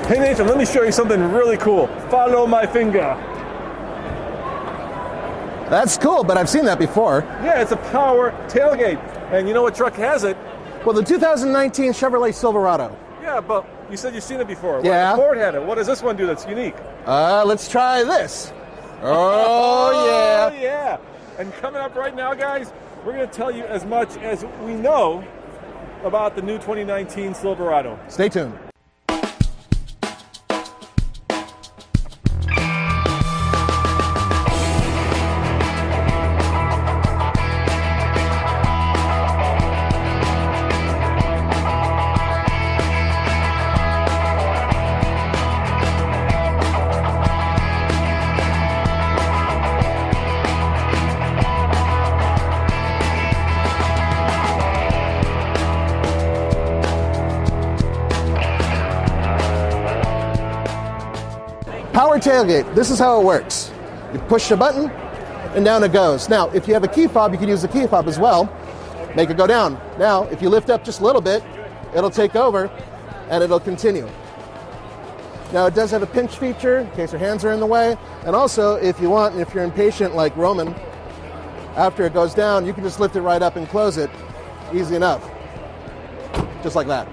Hey Nathan, let me show you something really cool. Follow my finger. That's cool, but I've seen that before. Yeah, it's a power tailgate. And you know what truck has it? Well, the 2019 Chevrolet Silverado. Yeah, but you said you've seen it before. Yeah. Ford had it. What does this one do that's unique? Let's try this. Oh, yeah. Yeah. And coming up right now, guys, we're going to tell you as much as we know about the new 2019 Silverado. Stay tuned. Power tailgate, this is how it works. You push a button and down it goes. Now, if you have a key fob, you can use the key fob as well. Make it go down. Now, if you lift up just a little bit, it'll take over and it'll continue. Now, it does have a pinch feature in case your hands are in the way. And also, if you want, if you're impatient like Roman, after it goes down, you can just lift it right up and close it. Easy enough. Just like that.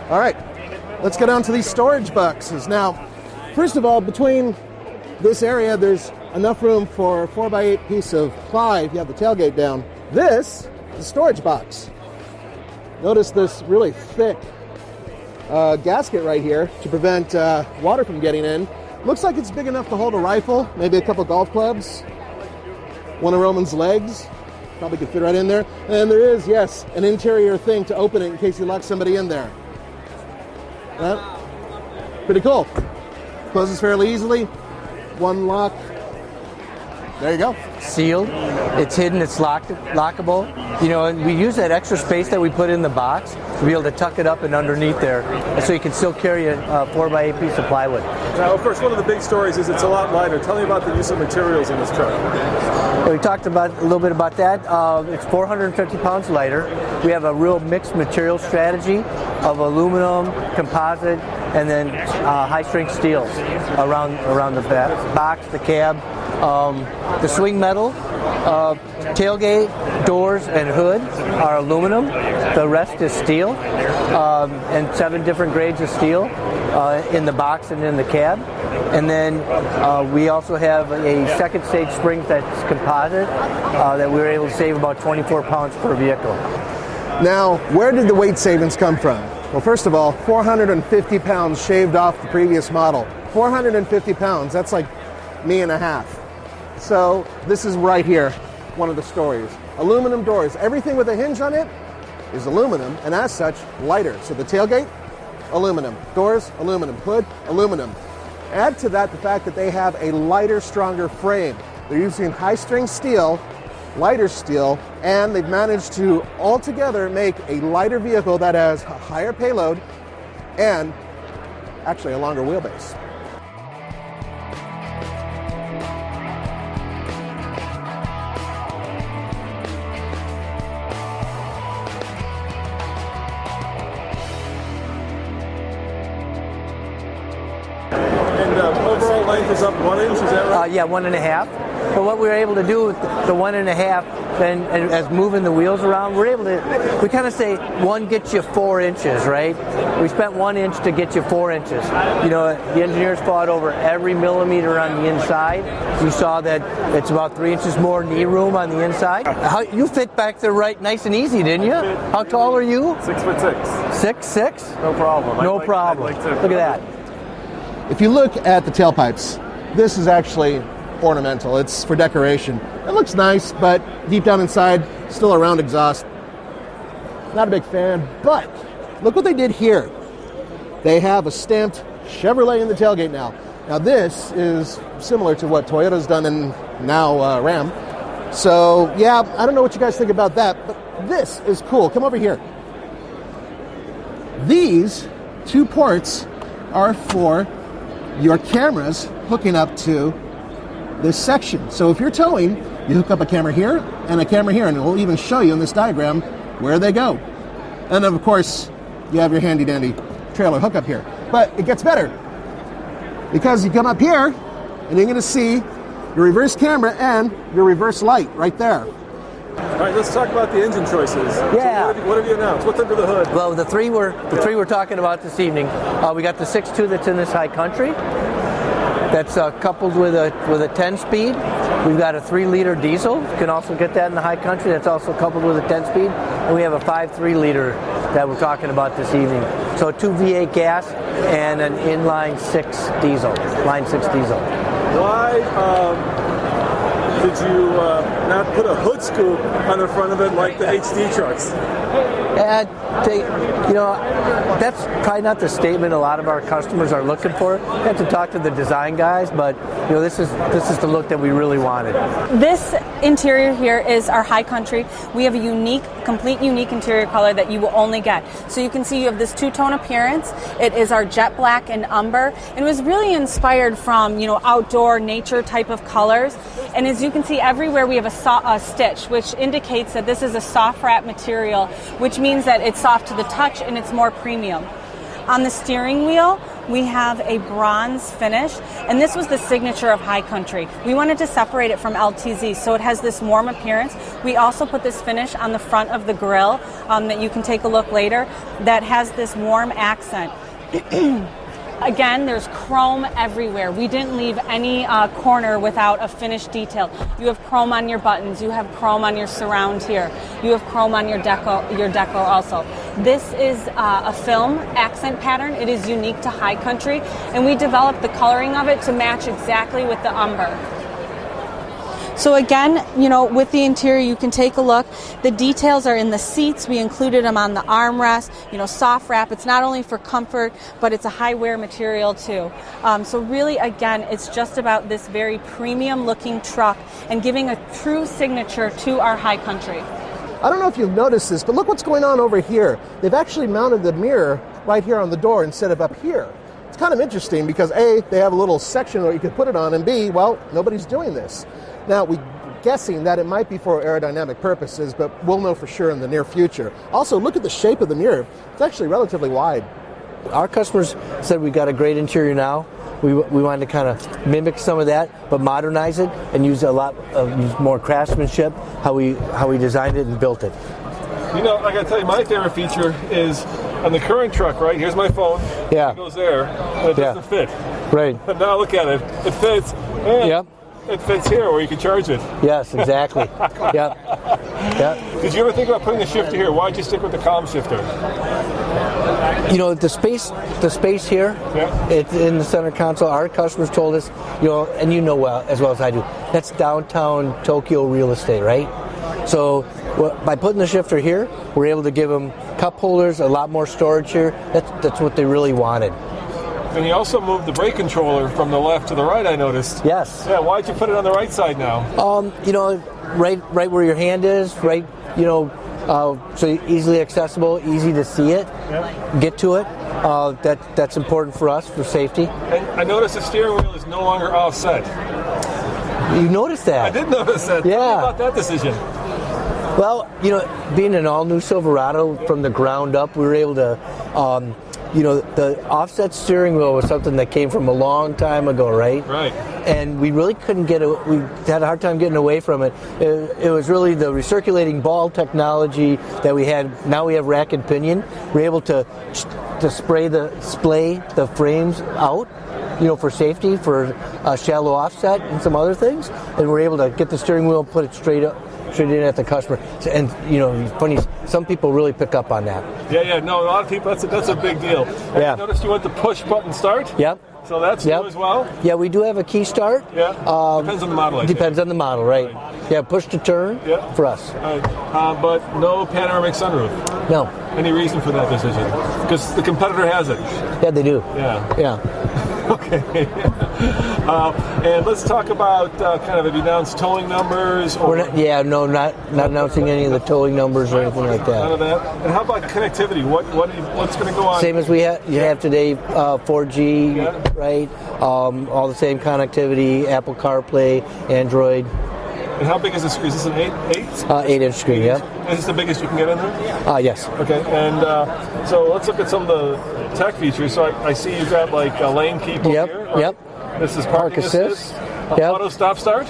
All right. Let's get on to these storage boxes. Now, first of all, between this area, there's enough room for a 4x8 piece of ply if you have the tailgate down. This is a storage box. Notice this really thick gasket right here to prevent water from getting in. Looks like it's big enough to hold a rifle, maybe a couple golf clubs, one of Roman's legs. Probably could fit right in there. And there is, yes, an interior thing to open it in case you lock somebody in there. Pretty cool. Closes fairly easily. One lock. There you go. Sealed. It's hidden. It's lockable. You know, and we use that extra space that we put in the box to be able to tuck it up and underneath there, so you can still carry a 4x8 piece of plywood. Now, of course, one of the big stories is it's a lot lighter. Tell me about the use of materials in this truck. Well, we talked about a little bit about that. It's 450 pounds lighter. We have a real mixed material strategy of aluminum, composite, and then high-strength steels around the box, the cab, the swing metal, tailgate, doors, and hood are aluminum. The rest is steel, and 7 different grades of steel in the box and in the cab. And then we also have a second stage spring that's composite that we were able to save about 24 pounds per vehicle. Now, where did the weight savings come from? Well, first of all, 450 pounds shaved off the previous model. 450 pounds, that's like me and a half. So this is right here, one of the stories. Aluminum doors, everything with a hinge on it is aluminum, and as such, lighter. So the tailgate, aluminum. Doors, aluminum. Hood, aluminum. Add to that the fact that they have a lighter, stronger frame. They're using high-strength steel, lighter steel, and they've managed to altogether make a lighter vehicle that has a higher payload and actually a longer wheelbase. Overall length is up 1 inch, is that right? Yeah, 1.5. But what we were able to do with the 1.5, and as moving the wheels around, we kind of say 1 gets you 4 inches, right? We spent 1 inch to get you 4 inches. You know, the engineers fought over every millimeter on the inside. You saw that it's about 3 inches more knee room on the inside. You fit back there right nice and easy, didn't you? How tall are you? 6'6". 6'6"? No problem. No problem. Look at that. If you look at the tailpipes, this is actually ornamental. It's for decoration. It looks nice, but deep down inside, still a round exhaust. Not a big fan, but look what they did here. They have a stamped Chevrolet in the tailgate now. Now this is similar to what Toyota's done and now Ram. So yeah, I don't know what you guys think about that, but this is cool. Come over here. These 2 ports are for your cameras hooking up to this section. So if you're towing, you hook up a camera here and a camera here, and it will even show you in this diagram where they go. And then of course, you have your handy dandy trailer hookup here. But it gets better, because you come up here and you're going to see your reverse camera and your reverse light right there. All right, let's talk about the engine choices. Yeah. So what have you announced? What's under the hood? Well, the three we're talking about this evening. We got the 6.2 that's in this high country. That's coupled with a 10-speed. We've got a 3-liter diesel. You can also get that in the high country. That's also coupled with a 10-speed. And we have a 5.3-liter that we're talking about this evening. So 2 V8 gas and an inline 6 diesel, line 6 diesel. Why did you not put a hood scoop on the front of it like the HD trucks? That's probably not the statement a lot of our customers are looking for. You have to talk to the design guys, but this is the look that we really wanted. This interior here is our high country. We have a complete unique interior color that you will only get. So you can see you have this two-tone appearance. It is our jet black and umber. And it was really inspired from, outdoor nature type of colors. And as you can see everywhere, we have a stitch, which indicates that this is a soft wrap material, which means that it's soft to the touch and it's more premium. On the steering wheel, we have a bronze finish, and this was the signature of High Country. We wanted to separate it from LTZ, so it has this warm appearance. We also put this finish on the front of the grille that you can take a look later, that has this warm accent. Again, there's chrome everywhere. We didn't leave any corner without a finished detail. You have chrome on your buttons. You have chrome on your surround here. You have chrome on your deco also. This is a film accent pattern. It is unique to High Country, and we developed the coloring of it to match exactly with the umber. So again, with the interior, you can take a look. The details are in the seats. We included them on the armrest. Soft wrap. It's not only for comfort, but it's a high wear material too. So really, again, it's just about this very premium looking truck and giving a true signature to our High Country. I don't know if you've noticed this, but look what's going on over here. They've actually mounted the mirror right here on the door instead of up here. It's kind of interesting because A, they have a little section where you could put it on, and B, well, nobody's doing this. Now, we're guessing that it might be for aerodynamic purposes, but we'll know for sure in the near future. Also, look at the shape of the mirror. It's actually relatively wide. Our customers said we got a great interior now. We wanted to kind of mimic some of that, but modernize it and use use more craftsmanship, how we designed it and built it. I got to tell you, my favorite feature is on the current truck, right? Here's my phone. Yeah. It goes there, and it doesn't fit. Right. But now look at it. It fits. Yep. It fits here where you can charge it. Yes, exactly. Yep. Did you ever think about putting the shifter here? Why'd you stick with the column shifter? The space here, it's in the center console. Our customers told us, and as well as I do, that's downtown Tokyo real estate, right? So by putting the shifter here, we're able to give them cup holders, a lot more storage here. That's what they really wanted. And you also moved the brake controller from the left to the right, I noticed. Yes. Yeah, why'd you put it on the right side now? Right where your hand is, right, so easily accessible, easy to see it, get to it. That's important for us, for safety. And I noticed the steering wheel is no longer offset. You noticed that? I did notice that. Yeah. Tell me about that decision. Well, being an all-new Silverado from the ground up, we were able to, the offset steering wheel was something that came from a long time ago, right? Right. And we really couldn't we had a hard time getting away from it. It was really the recirculating ball technology that we had. Now we have rack and pinion. We're able to splay the frames out, for safety, for shallow offset and some other things. And we're able to get the steering wheel, put it straight in at the customer. And, funny, some people really pick up on that. Yeah, no, a lot of people, that's a big deal. And Yeah. I noticed you went to push button start. Yep. So that's new as well? Yeah, we do have a key start. Yeah. Depends on the model, I think. Depends on the model, right. Yeah, push to turn for us. But no panoramic sunroof. No. Any reason for that decision? Because the competitor has it. Yeah, they do. Yeah. Okay. And let's talk about have you announced towing numbers? Or not announcing any of the towing numbers or anything like that. None of that. And how about connectivity? What's going to go on? Same as you have today, 4G, right? All the same connectivity, Apple CarPlay, Android. And how big is the screen? Is this an 8? 8-inch screen, yep. Is this the biggest you can get in there? Yes. Okay, and so let's look at some of the tech features. So I see you've got like a lane keep over here. Yep. This is parking assist. Yep. Auto stop start.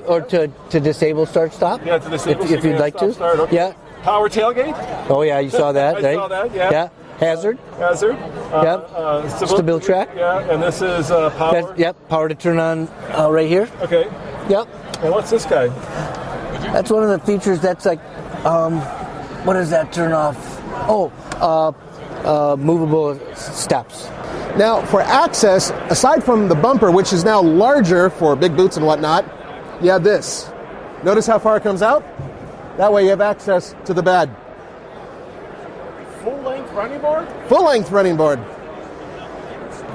Or to disable start stop. Yeah, to disable. If you'd like to. Start. Okay. Yeah. Power tailgate. Oh yeah, you saw that, I right? saw that. Yeah. Yeah. Hazard. Yep. Stability track. Yeah, and this is power. Yep. Power to turn on right here. Okay. Yep. And what's this guy? That's one of the features. That's like, what does that turn off? Movable steps. Now, for access, aside from the bumper, which is now larger for big boots and whatnot, you have this. Notice how far it comes out? That way you have access to the bed. Full-length running board? Full-length running board.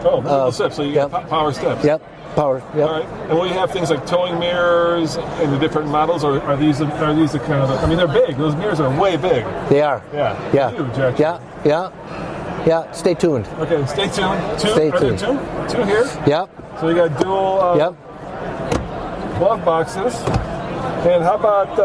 Oh, movable steps, so you got power steps. Yep, power, yep. All right, and will you have things like towing mirrors in the different models, or are these the kind of, I mean, they're big. Those mirrors are way big. They are. Yeah. Huge, actually. Yeah, stay tuned. Okay, stay tuned. Stay tuned. Two here? Yep. So you got dual glove boxes. And how about,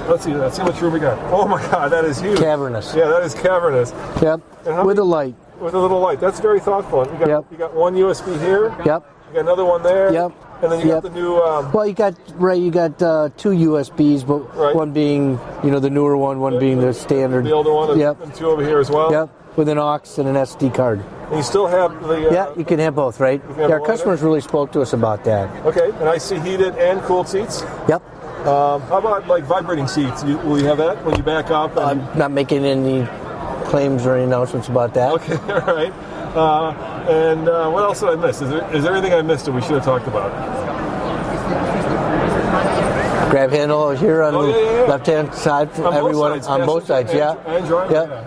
let's see how much room we got. Oh my God, that is huge. Cavernous. Yeah, that is cavernous. Yep, with a light. With a little light. That's very thoughtful. You got one USB here. Yep. You got another one there. Yep. And then you got the new... well, you got two USBs, but one being, the newer one being the standard. The older one, Yep. And two over here as well. Yep, with an aux and an SD card. And you still have the... yeah, you can have both, right? Our customers really spoke to us about that. Okay, and I see heated and cooled seats. Yep. How about like vibrating seats? Will you have that when you back up? I'm not making any claims or any announcements about that. Okay, all right. And what else did I miss? Is there anything I missed that we should have talked about? Grab handle here on the left-hand side for everyone on both sides. Yeah. Android. Yeah.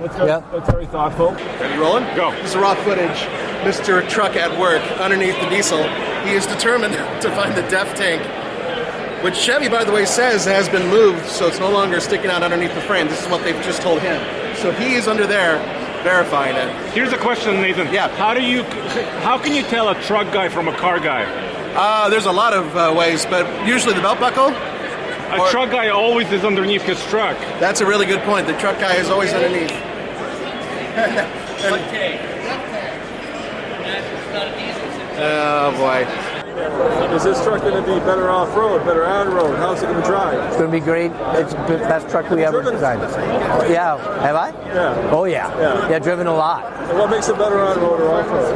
That's very thoughtful. Ready, rolling? Go. This is raw footage. Mr. Truck at work underneath the diesel. He is determined to find the DEF tank, which Chevy, by the way, says has been moved, so it's no longer sticking out underneath the frame. This is what they've just told him. So he is under there verifying it. Here's a question, Nathan. Yeah. How can you tell a truck guy from a car guy? There's a lot of ways, but usually the belt buckle. A truck guy always is underneath his truck. That's a really good point. The truck guy is always underneath. Oh boy. Is this truck going to be better off-road, better on-road? How's it going to drive? It's going to be great. It's the best truck we ever designed. Yeah. Have I? Yeah. Oh, yeah. Yeah, driven a lot. And what makes it better on-road or off-road?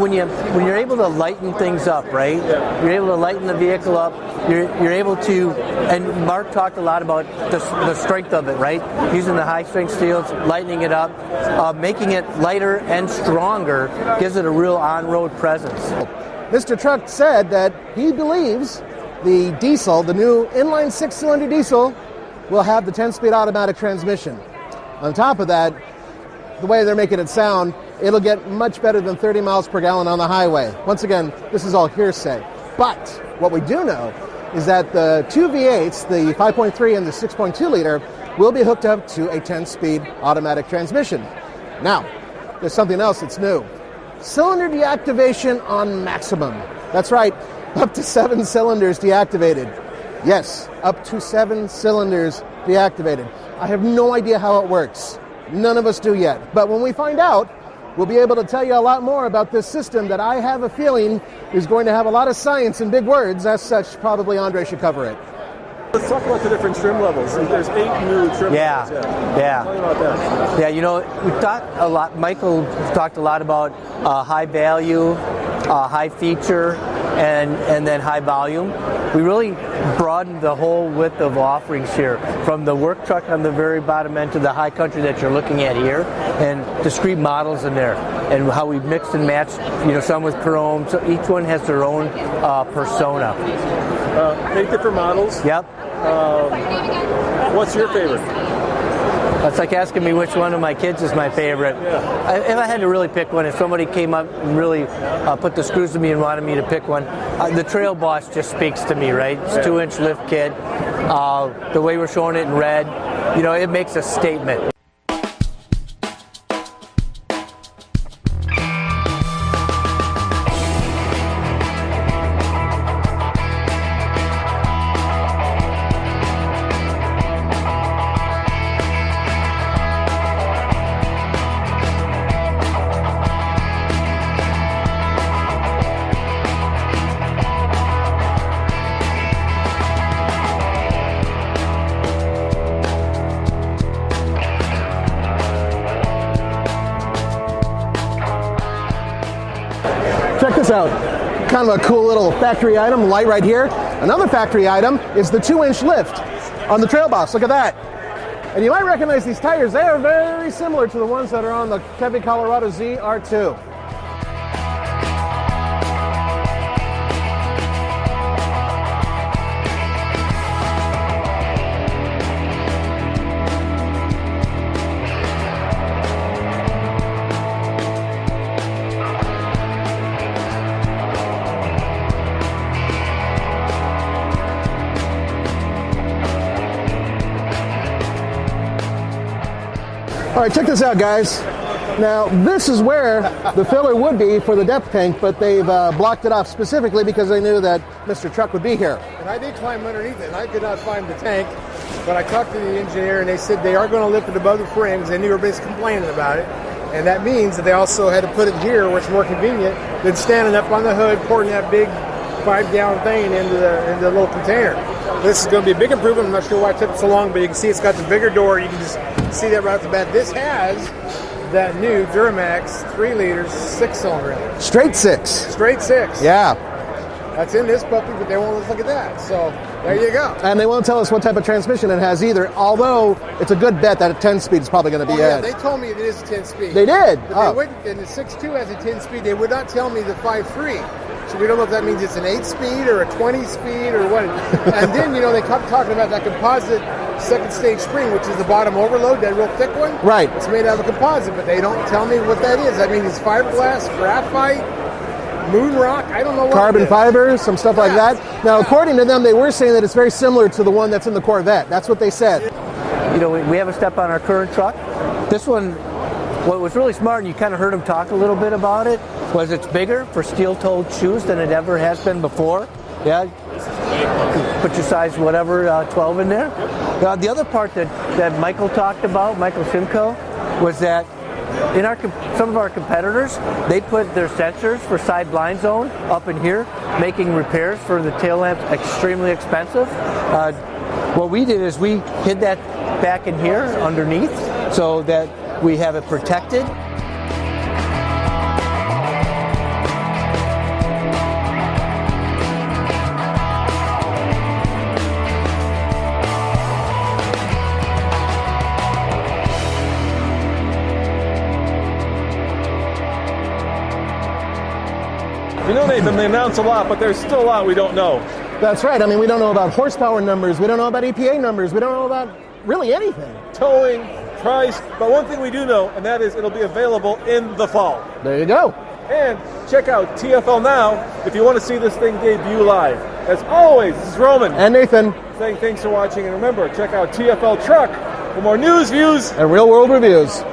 When you're able to lighten things up, right? Yeah. You're able to lighten the vehicle up. You're able to, and Mark talked a lot about the strength of it, right? Using the high-strength steels, lightening it up, making it lighter and stronger gives it a real on-road presence. Mr. Truck said that he believes the diesel, the new inline 6-cylinder diesel, will have the 10-speed automatic transmission. On top of that, the way they're making it sound, it'll get much better than 30 miles per gallon on the highway. Once again, this is all hearsay. But what we do know is that the two V8s, the 5.3 and the 6.2 liter, will be hooked up to a 10-speed automatic transmission. Now, there's something else that's new. Cylinder deactivation on maximum. That's right, up to 7 cylinders deactivated. Yes, up to 7 cylinders deactivated. I have no idea how it works. None of us do yet. But when we find out, we'll be able to tell you a lot more about this system that I have a feeling is going to have a lot of science and big words. As such, probably Andre should cover it. Let's talk about the different trim levels. There's 8 new trim levels. Yeah. Tell me about that. Yeah, we talked a lot. Michael talked a lot about high value, high feature, and then high volume. We really broadened the whole width of offerings here, from the work truck on the very bottom end to the high country that you're looking at here, and discrete models in there, and how we mixed and matched. Some with chrome. So each one has their own persona. 8 different models. Yep. What's your favorite? That's like asking me which one of my kids is my favorite. Yeah. If I had to really pick one, if somebody came up and really put the screws to me and wanted me to pick one, the Trail Boss just speaks to me, right? It's 2-inch lift kit. The way we're showing it in red, it makes a statement. check this out. Kind of a cool little factory item, light right here. Another factory item is the 2-inch lift on the Trail Boss. Look at that. And you might recognize these tires. They are very similar to the ones that are on the Chevy Colorado ZR2. All right, check this out, guys. Now, this is where the filler would be for the depth tank, but they've blocked it off specifically because they knew that Mr. Truck would be here. And I did climb underneath it, and I could not find the tank, but I talked to the engineer, and they said they are going to lift it above the frames. They knew everybody's complaining about it, and that means that they also had to put it here where it's more convenient than standing up on the hood, pouring that big 5-gallon thing into the little container. This is going to be a big improvement. I'm not sure why it took so long, but you can see it's got the bigger door. You can just see that right off the bat. This has that new Duramax 3 liters 6-cylinder in it. Straight 6. Straight 6. Yeah. That's in this puppy, but they won't let us look at that. So there you go. And they won't tell us what type of transmission it has either, although it's a good bet that a 10-speed is probably going to be yeah, it. they told me it is a 10-speed. They did? But they wouldn't, and the 6.2 has a 10-speed. They would not tell me the 5.3. So we don't know if that means it's an 8-speed or a 20-speed or what. And then, they kept talking about that composite second stage spring, which is the bottom overload, that real thick one. Right. It's made out of a composite, but they don't tell me what that is. That means it's fiberglass, graphite, moon rock, I don't know what. Carbon fiber, some stuff like that. Now, according to them, they were saying that it's very similar to the one that's in the Corvette. That's what they said. We have a step on our current truck. This one, what was really smart, and you kind of heard him talk a little bit about it, was it's bigger for steel-toed shoes than it ever has been before. Yeah, put your size whatever, 12 in there. Now, the other part that Michael talked about, Michael Simcoe, was that in some of our competitors, they put their sensors for side blind zone up in here, making repairs for the tail lamps extremely expensive. What we did is we hid that back in here underneath so that we have it protected. Nathan, they announce a lot, but there's still a lot we don't know. That's right. I mean, we don't know about horsepower numbers. We don't know about EPA numbers. We don't know about really anything. Towing, price, but one thing we do know, and that is it'll be available in the fall. There you go. And check out TFL Now if you want to see this thing debut live. As always, this is Roman. And Nathan. Saying thanks for watching, and remember, check out TFL Truck for more news, views, and real-world reviews.